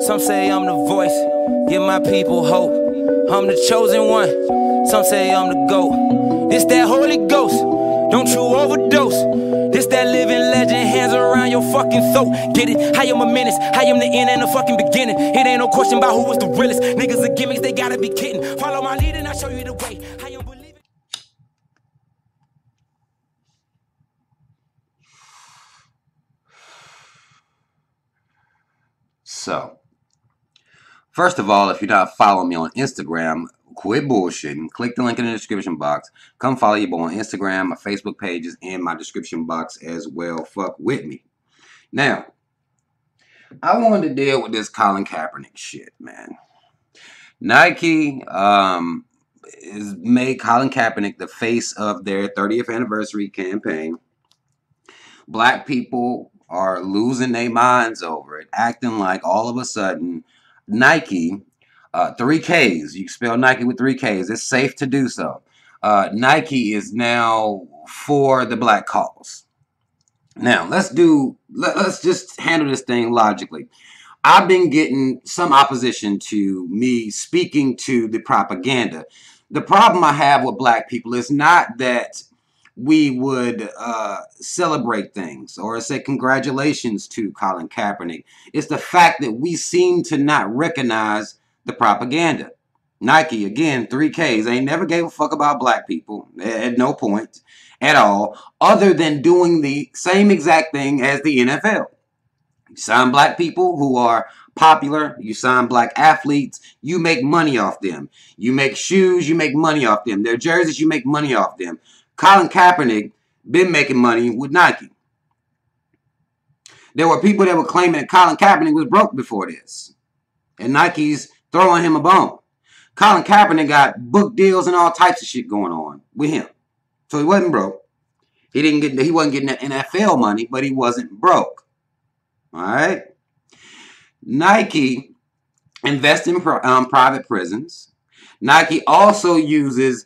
Some say I'm the voice, give my people hope. I'm the chosen one, some say I'm the GOAT. This that Holy Ghost, don't you overdose. This that living legend, hands around your fucking throat. Get it? I am a menace, I am the end and the fucking beginning. It ain't no question about who was the realest. Niggas are gimmicks, they gotta be kidding. Follow my lead and I'll show you the way. I am believing. So, first of all, if you're not following me on Instagram, quit bullshitting. Click the link in the description box. Come follow your boy on Instagram. My Facebook page is in my description box as well. Fuck with me. Now, I wanted to deal with this Colin Kaepernick shit, man. Nike made Colin Kaepernick the face of their 30th anniversary campaign. Black people are losing their minds over it, acting like all of a sudden Nike, 3 Ks, you spell Nike with 3 Ks, it's safe to do so. Nike is now for the black cause. Now, let's just handle this thing logically. I've been getting some opposition to me speaking to the propaganda. The problem I have with black people is not that we would celebrate things or say congratulations to Colin Kaepernick. It's the fact that we seem to not recognize the propaganda. Nike, again, 3 Ks. They never gave a fuck about black people at no point at all, other than doing the same exact thing as the NFL. You sign black people who are popular. You sign black athletes. You make money off them. You make shoes. You make money off them. Their jerseys, you make money off them. Colin Kaepernick been making money with Nike. There were people that were claiming that Colin Kaepernick was broke before this. And Nike's throwing him a bone. Colin Kaepernick got book deals and all types of shit going on with him. So he wasn't broke. He wasn't getting that NFL money, but he wasn't broke. Alright? Nike invests in private prisons. Nike also uses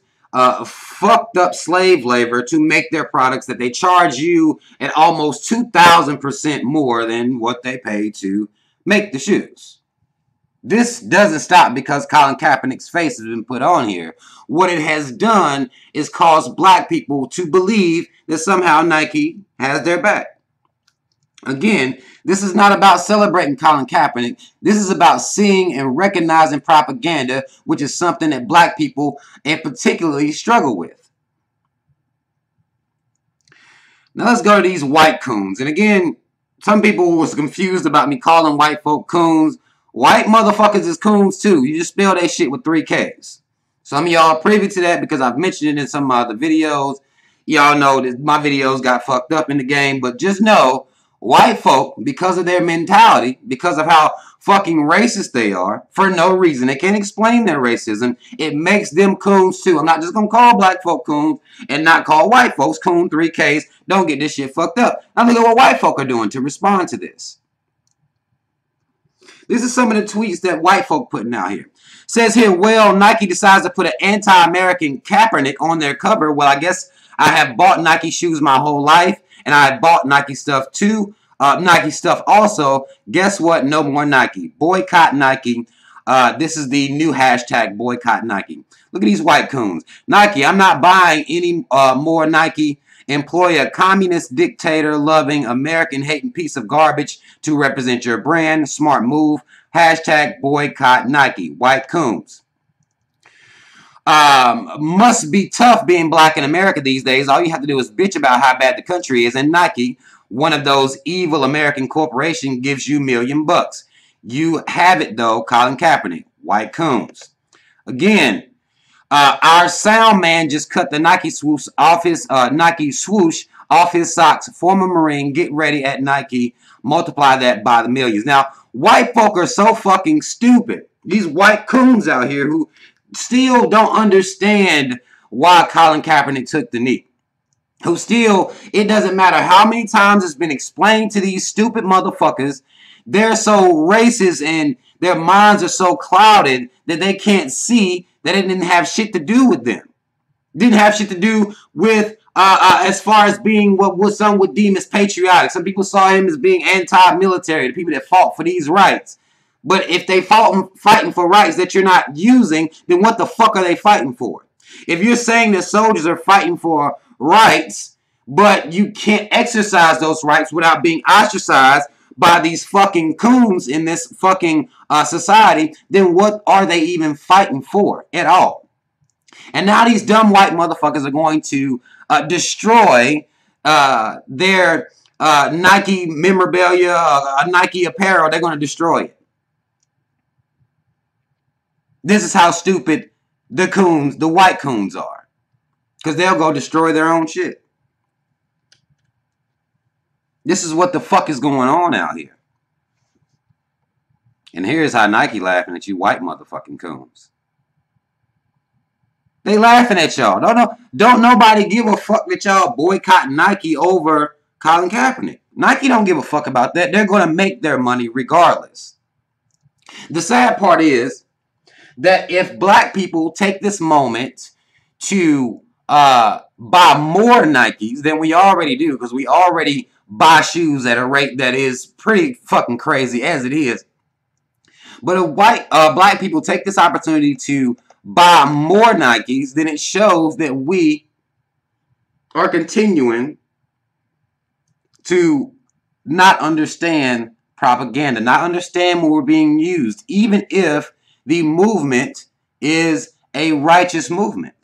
fucked up slave labor to make their products that they charge you at almost 2,000% more than what they pay to make the shoes. This doesn't stop because Colin Kaepernick's face has been put on here. What it has done is caused black people to believe that somehow Nike has their back. Again, this is not about celebrating Colin Kaepernick. This is about seeing and recognizing propaganda, which is something that black people and particularly struggle with. Now let's go to these white coons. And again, some people was confused about me calling white folk coons. White motherfuckers is coons too. You just spell that shit with 3 Ks. Some of y'all are privy to that because I've mentioned it in some of my other videos. Y'all know that my videos got fucked up in the game, but just know white folk, because of their mentality, because of how fucking racist they are, for no reason, they can't explain their racism, it makes them coons too. I'm not just going to call black folk coons and not call white folks coon 3 Ks. Don't get this shit fucked up. Now look at what white folk are doing to respond to this. This is some of the tweets that white folk putting out here. Says here, well, Nike decides to put an anti-American Kaepernick on their cover. Well, I guess I have bought Nike shoes my whole life. And I bought Nike stuff too. Nike stuff also. Guess what? No more Nike. Boycott Nike. This is the new hashtag, boycott Nike. Look at these white coons. Nike, I'm not buying any more Nike. Employ a communist dictator loving American hating piece of garbage to represent your brand. Smart move. Hashtag boycott Nike. White coons. Must be tough being black in America these days. All you have to do is bitch about how bad the country is. And Nike, one of those evil American corporations, gives you $1 million. You have it though, Colin Kaepernick. White coons. Again, our sound man just cut the Nike swoosh off his socks. Former Marine, get ready at Nike. Multiply that by the millions. Now, white folk are so fucking stupid. These white coons out here who still don't understand why Colin Kaepernick took the knee. Who still, it doesn't matter how many times it's been explained to these stupid motherfuckers, they're so racist and their minds are so clouded that they can't see that it didn't have shit to do with them. Didn't have shit to do with, as far as being what some would deem as patriotic. Some people saw him as being anti-military, the people that fought for these rights. But if they fighting for rights that you're not using, then what the fuck are they fighting for? If you're saying that soldiers are fighting for rights, but you can't exercise those rights without being ostracized by these fucking coons in this fucking society, then what are they even fighting for at all? And now these dumb white motherfuckers are going to destroy their Nike memorabilia, Nike apparel. They're going to destroy it. This is how stupid the coons, the white coons are. Because they'll go destroy their own shit. This is what the fuck is going on out here. And here's how Nike laughing at you white motherfucking coons. They laughing at y'all. Don't nobody give a fuck that y'all boycott Nike over Colin Kaepernick. Nike don't give a fuck about that. They're going to make their money regardless. The sad part is that if black people take this moment to buy more Nikes than we already do, because we already buy shoes at a rate that is pretty fucking crazy as it is. But if black people take this opportunity to buy more Nikes, then it shows that we are continuing to not understand propaganda, not understand when we're being used, even if the movement is a righteous movement.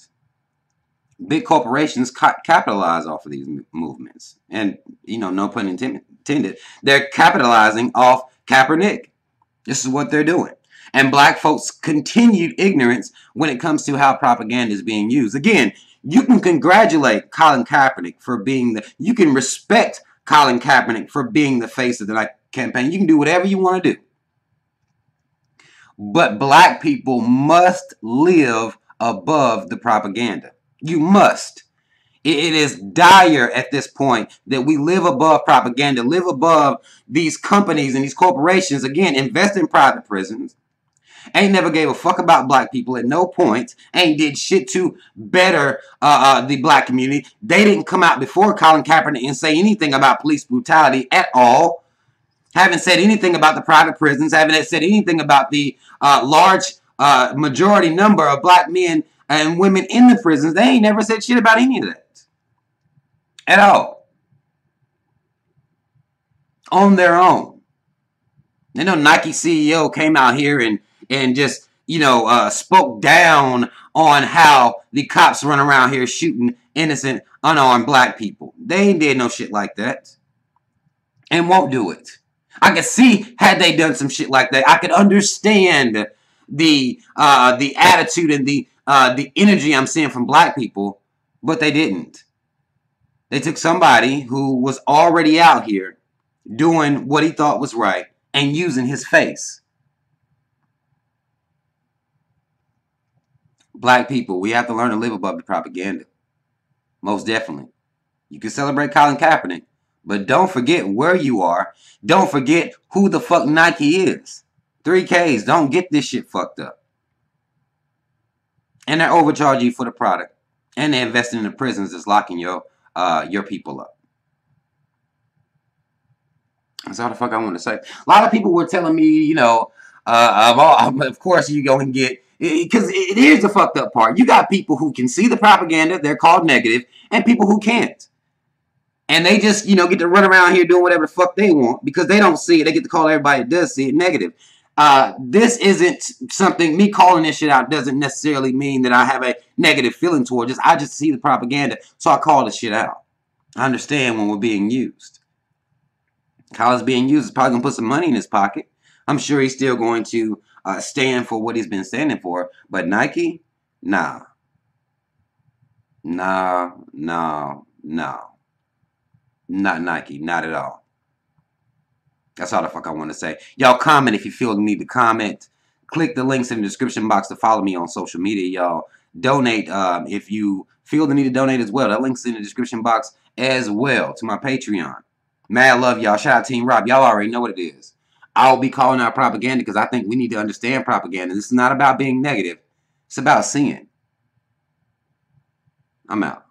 Big corporations capitalize off of these movements. And, no pun intended, they're capitalizing off Kaepernick. This is what they're doing. And black folks' continued ignorance when it comes to how propaganda is being used. Again, you can congratulate Colin Kaepernick for being you can respect Colin Kaepernick for being the face of the Nike campaign. You can do whatever you want to do. But black people must live above the propaganda. You must. It is dire at this point that we live above propaganda, live above these companies and these corporations, again, invest in private prisons. Ain't never gave a fuck about black people at no point. Ain't did shit to better the black community. They didn't come out before Colin Kaepernick and say anything about police brutality at all. Haven't said anything about the private prisons. Haven't said anything about the large majority number of black men and women in the prisons. They ain't never said shit about any of that. At all. On their own. Nike CEO came out here and just, spoke down on how the cops run around here shooting innocent, unarmed black people. They ain't did no shit like that. And won't do it. I could see, had they done some shit like that, I could understand the attitude and the energy I'm seeing from black people, but they didn't. They took somebody who was already out here doing what he thought was right and using his face. Black people, we have to learn to live above the propaganda. Most definitely. You can celebrate Colin Kaepernick, but don't forget where you are. Don't forget who the fuck Nike is. 3Ks, don't get this shit fucked up. And they're overcharging you for the product. And they're investing in the prisons that's locking your people up. That's all the fuck I want to say. A lot of people were telling me, of course you go and get, because here's the fucked up part. You got people who can see the propaganda, they're called negative, and people who can't. And they just, get to run around here doing whatever the fuck they want because they don't see it. They get to call everybody that does see it negative. This isn't something, me calling this shit out doesn't necessarily mean that I have a negative feeling towards it. I just see the propaganda, so I call this shit out. I understand when we're being used. Colin's being used is probably going to put some money in his pocket. I'm sure he's still going to stand for what he's been standing for. But Nike? Nah. Nah. Not Nike. Not at all. That's all the fuck I want to say. Y'all comment if you feel the need to comment. Click the links in the description box to follow me on social media, y'all. Donate if you feel the need to donate as well. That link's in the description box as well to my Patreon. Mad love, y'all. Shout out Team Rob. Y'all already know what it is. I'll be calling out propaganda because I think we need to understand propaganda. This is not about being negative. It's about seeing. I'm out.